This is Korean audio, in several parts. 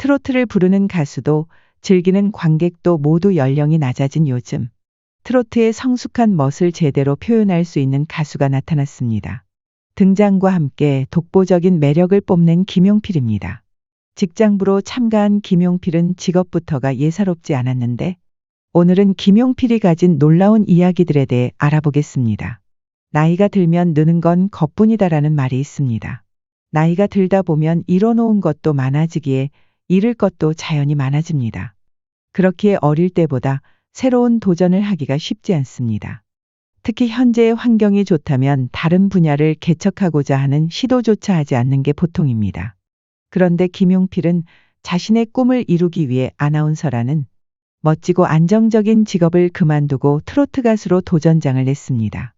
트로트를 부르는 가수도 즐기는 관객도 모두 연령이 낮아진 요즘, 트로트의 성숙한 멋을 제대로 표현할 수 있는 가수가 나타났습니다. 등장과 함께 독보적인 매력을 뽐낸 김용필입니다. 직장부로 참가한 김용필은 직업부터가 예사롭지 않았는데, 오늘은 김용필이 가진 놀라운 이야기들에 대해 알아보겠습니다. 나이가 들면 느는 건 것뿐이다라는 말이 있습니다. 나이가 들다 보면 이뤄놓은 것도 많아지기에 잃을 것도 자연히 많아집니다. 그렇기에 어릴 때보다 새로운 도전을 하기가 쉽지 않습니다. 특히 현재의 환경이 좋다면 다른 분야를 개척하고자 하는 시도조차 하지 않는 게 보통입니다. 그런데 김용필은 자신의 꿈을 이루기 위해 아나운서라는 멋지고 안정적인 직업을 그만두고 트로트 가수로 도전장을 냈습니다.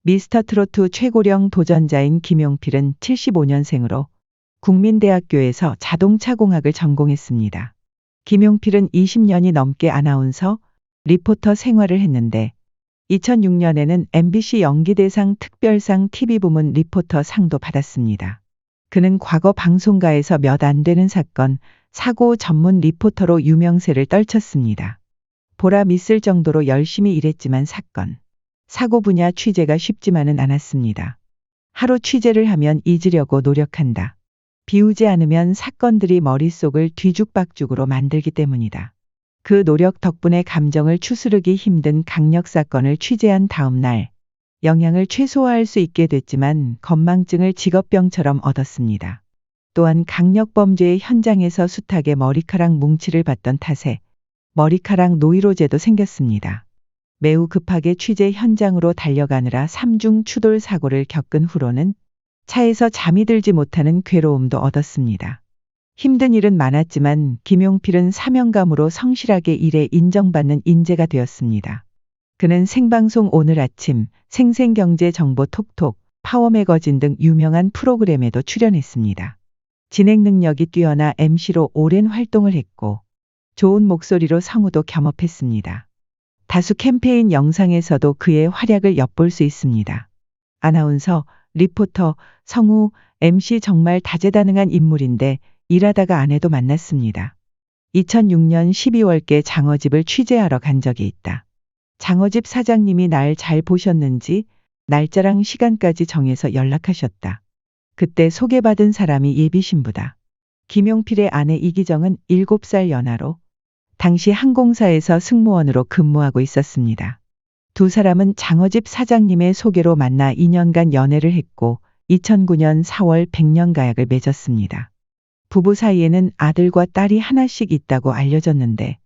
미스터 트로트 최고령 도전자인 김용필은 75년생으로 국민대학교에서 자동차공학을 전공했습니다. 김용필은 20년이 넘게 아나운서, 리포터 생활을 했는데 2006년에는 MBC 연기대상 특별상 TV부문 리포터 상도 받았습니다. 그는 과거 방송가에서 몇 안 되는 사건, 사고 전문 리포터로 유명세를 떨쳤습니다. 보람 있을 정도로 열심히 일했지만 사건, 사고 분야 취재가 쉽지만은 않았습니다. 하루 취재를 하면 잊으려고 노력한다. 비우지 않으면 사건들이 머릿속을 뒤죽박죽으로 만들기 때문이다. 그 노력 덕분에 감정을 추스르기 힘든 강력 사건을 취재한 다음 날, 영향을 최소화할 수 있게 됐지만 건망증을 직업병처럼 얻었습니다. 또한 강력 범죄의 현장에서 숱하게 머리카락 뭉치를 받던 탓에 머리카락 노이로제도 생겼습니다. 매우 급하게 취재 현장으로 달려가느라 삼중 추돌 사고를 겪은 후로는 차에서 잠이 들지 못하는 괴로움도 얻었습니다. 힘든 일은 많았지만 김용필은 사명감으로 성실하게 일에 인정받는 인재가 되었습니다. 그는 생방송 오늘 아침, 생생경제 정보 톡톡, 파워매거진 등 유명한 프로그램에도 출연했습니다. 진행 능력이 뛰어나 MC로 오랜 활동을 했고 좋은 목소리로 성우도 겸업했습니다. 다수 캠페인 영상에서도 그의 활약을 엿볼 수 있습니다. 아나운서, 리포터, 성우, MC 정말 다재다능한 인물인데 일하다가 아내도 만났습니다. 2006년 12월께 장어집을 취재하러 간 적이 있다. 장어집 사장님이 날 잘 보셨는지 날짜랑 시간까지 정해서 연락하셨다. 그때 소개받은 사람이 예비신부다. 김용필의 아내 이기정은 7살 연하로 당시 항공사에서 승무원으로 근무하고 있었습니다. 두 사람은 장어집 사장님의 소개로 만나 2년간 연애를 했고 2009년 4월 백년가약을 맺었습니다. 부부 사이에는 아들과 딸이 하나씩 있다고 알려졌는데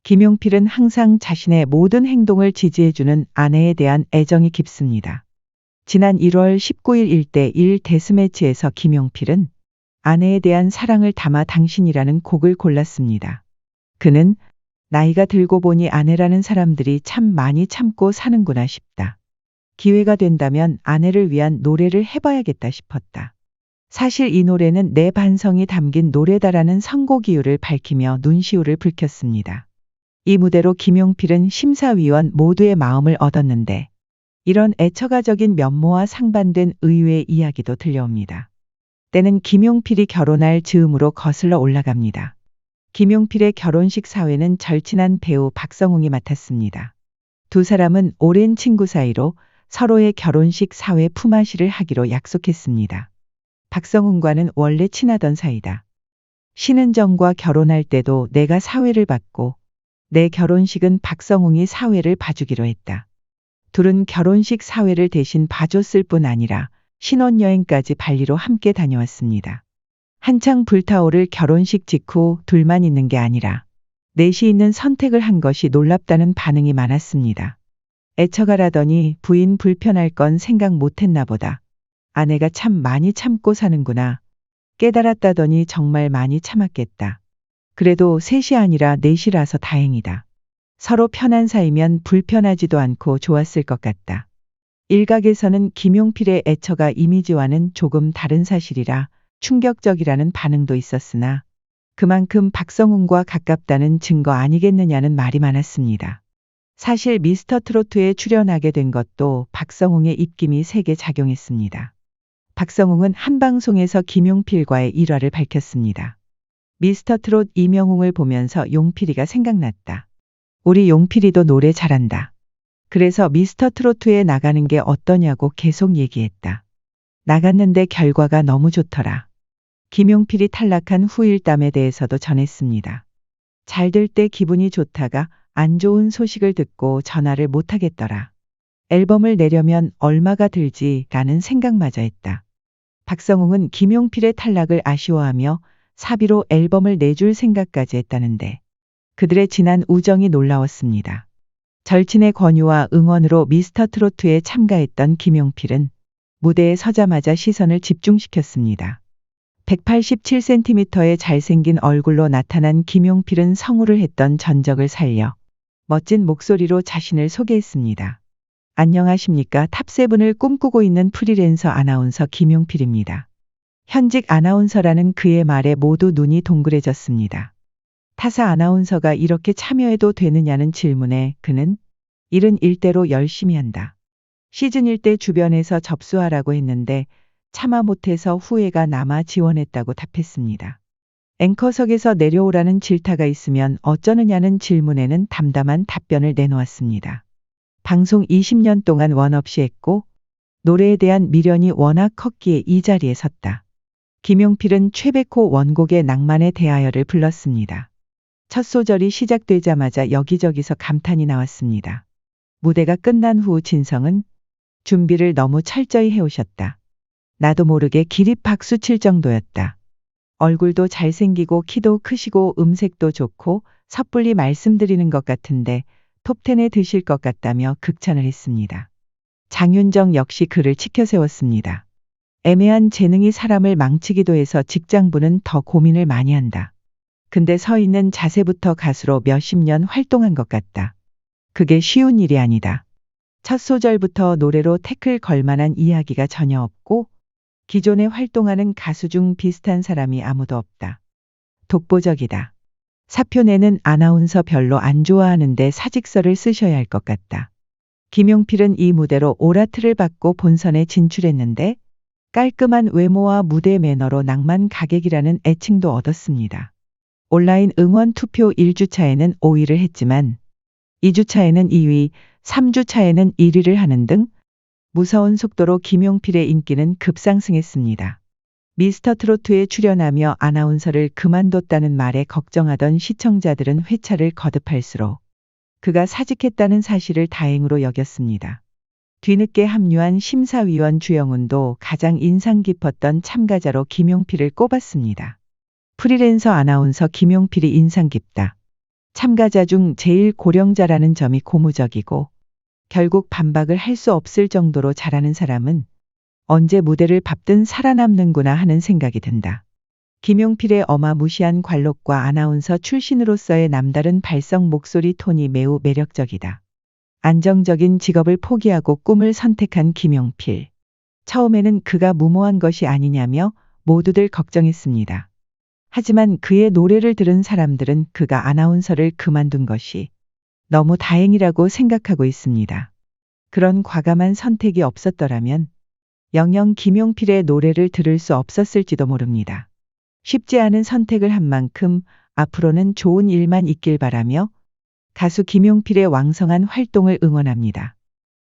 김용필은 항상 자신의 모든 행동을 지지해주는 아내에 대한 애정이 깊습니다. 지난 1월 19일 1대1 데스매치에서 김용필은 아내에 대한 사랑을 담아 당신이라는 곡을 골랐습니다. 그는 나이가 들고 보니 아내라는 사람들이 참 많이 참고 사는구나 싶다. 기회가 된다면 아내를 위한 노래를 해봐야겠다 싶었다. 사실 이 노래는 내 반성이 담긴 노래다라는 선곡 이유를 밝히며 눈시울을 붉혔습니다. 이 무대로 김용필은 심사위원 모두의 마음을 얻었는데 이런 애처가적인 면모와 상반된 의외의 이야기도 들려옵니다. 때는 김용필이 결혼할 즈음으로 거슬러 올라갑니다. 김용필의 결혼식 사회는 절친한 배우 박성웅이 맡았습니다. 두 사람은 오랜 친구 사이로 서로의 결혼식 사회 품앗이를 하기로 약속했습니다. 박성웅과는 원래 친하던 사이다. 신은정과 결혼할 때도 내가 사회를 받고 내 결혼식은 박성웅이 사회를 봐주기로 했다. 둘은 결혼식 사회를 대신 봐줬을 뿐 아니라 신혼여행까지 발리로 함께 다녀왔습니다. 한창 불타오를 결혼식 직후 둘만 있는 게 아니라 넷이 있는 선택을 한 것이 놀랍다는 반응이 많았습니다. 애처가라더니 부인 불편할 건 생각 못했나 보다. 아내가 참 많이 참고 사는구나. 깨달았다더니 정말 많이 참았겠다. 그래도 셋이 아니라 넷이라서 다행이다. 서로 편한 사이면 불편하지도 않고 좋았을 것 같다. 일각에서는 김용필의 애처가 이미지와는 조금 다른 사실이라 충격적이라는 반응도 있었으나 그만큼 박성웅과 가깝다는 증거 아니겠느냐는 말이 많았습니다. 사실 미스터 트로트에 출연하게 된 것도 박성웅의 입김이 세게 작용했습니다. 박성웅은 한 방송에서 김용필과의 일화를 밝혔습니다. 미스터 트롯 이명웅을 보면서 용필이가 생각났다. 우리 용필이도 노래 잘한다. 그래서 미스터 트로트에 나가는 게 어떠냐고 계속 얘기했다. 나갔는데 결과가 너무 좋더라. 김용필이 탈락한 후일담에 대해서도 전했습니다. 잘 될 때 기분이 좋다가 안 좋은 소식을 듣고 전화를 못 하겠더라. 앨범을 내려면 얼마가 들지라는 생각마저 했다. 박성웅은 김용필의 탈락을 아쉬워하며 사비로 앨범을 내줄 생각까지 했다는데 그들의 진한 우정이 놀라웠습니다. 절친의 권유와 응원으로 미스터 트로트에 참가했던 김용필은 무대에 서자마자 시선을 집중시켰습니다. 187cm의 잘생긴 얼굴로 나타난 김용필은 성우를 했던 전적을 살려 멋진 목소리로 자신을 소개했습니다. 안녕하십니까. 탑7을 꿈꾸고 있는 프리랜서 아나운서 김용필입니다. 현직 아나운서라는 그의 말에 모두 눈이 동그래졌습니다. 타사 아나운서가 이렇게 참여해도 되느냐는 질문에 그는 일은 일대로 열심히 한다. 시즌 1때 주변에서 접수하라고 했는데 참아 못해서 후회가 남아 지원했다고 답했습니다. 앵커석에서 내려오라는 질타가 있으면 어쩌느냐는 질문에는 담담한 답변을 내놓았습니다. 방송 20년 동안 원 없이 했고 노래에 대한 미련이 워낙 컸기에 이 자리에 섰다. 김용필은 최백호 원곡의 낭만에 대하여를 불렀습니다. 첫 소절이 시작되자마자 여기저기서 감탄이 나왔습니다. 무대가 끝난 후 진성은 준비를 너무 철저히 해오셨다. 나도 모르게 기립 박수 칠 정도였다. 얼굴도 잘생기고 키도 크시고 음색도 좋고 섣불리 말씀드리는 것 같은데 톱10에 드실 것 같다며 극찬을 했습니다. 장윤정 역시 그를 치켜세웠습니다. 애매한 재능이 사람을 망치기도 해서 직장부는 더 고민을 많이 한다. 근데 서 있는 자세부터 가수로 몇십 년 활동한 것 같다. 그게 쉬운 일이 아니다. 첫 소절부터 노래로 태클 걸만한 이야기가 전혀 없고 기존에 활동하는 가수 중 비슷한 사람이 아무도 없다. 독보적이다. 사표 내는 아나운서 별로 안 좋아하는데 사직서를 쓰셔야 할 것 같다. 김용필은 이 무대로 오라트를 받고 본선에 진출했는데 깔끔한 외모와 무대 매너로 낭만 가객이라는 애칭도 얻었습니다. 온라인 응원 투표 1주차에는 5위를 했지만 2주차에는 2위, 3주차에는 1위를 하는 등 무서운 속도로 김용필의 인기는 급상승했습니다. 미스터 트로트에 출연하며 아나운서를 그만뒀다는 말에 걱정하던 시청자들은 회차를 거듭할수록 그가 사직했다는 사실을 다행으로 여겼습니다. 뒤늦게 합류한 심사위원 주영훈도 가장 인상 깊었던 참가자로 김용필을 꼽았습니다. 프리랜서 아나운서 김용필이 인상 깊다. 참가자 중 제일 고령자라는 점이 고무적이고 결국 반박을 할 수 없을 정도로 잘하는 사람은 언제 무대를 밟든 살아남는구나 하는 생각이 든다. 김용필의 어마무시한 관록과 아나운서 출신으로서의 남다른 발성 목소리 톤이 매우 매력적이다. 안정적인 직업을 포기하고 꿈을 선택한 김용필. 처음에는 그가 무모한 것이 아니냐며 모두들 걱정했습니다. 하지만 그의 노래를 들은 사람들은 그가 아나운서를 그만둔 것이 너무 다행이라고 생각하고 있습니다. 그런 과감한 선택이 없었더라면 영영 김용필의 노래를 들을 수 없었을지도 모릅니다. 쉽지 않은 선택을 한 만큼 앞으로는 좋은 일만 있길 바라며 가수 김용필의 왕성한 활동을 응원합니다.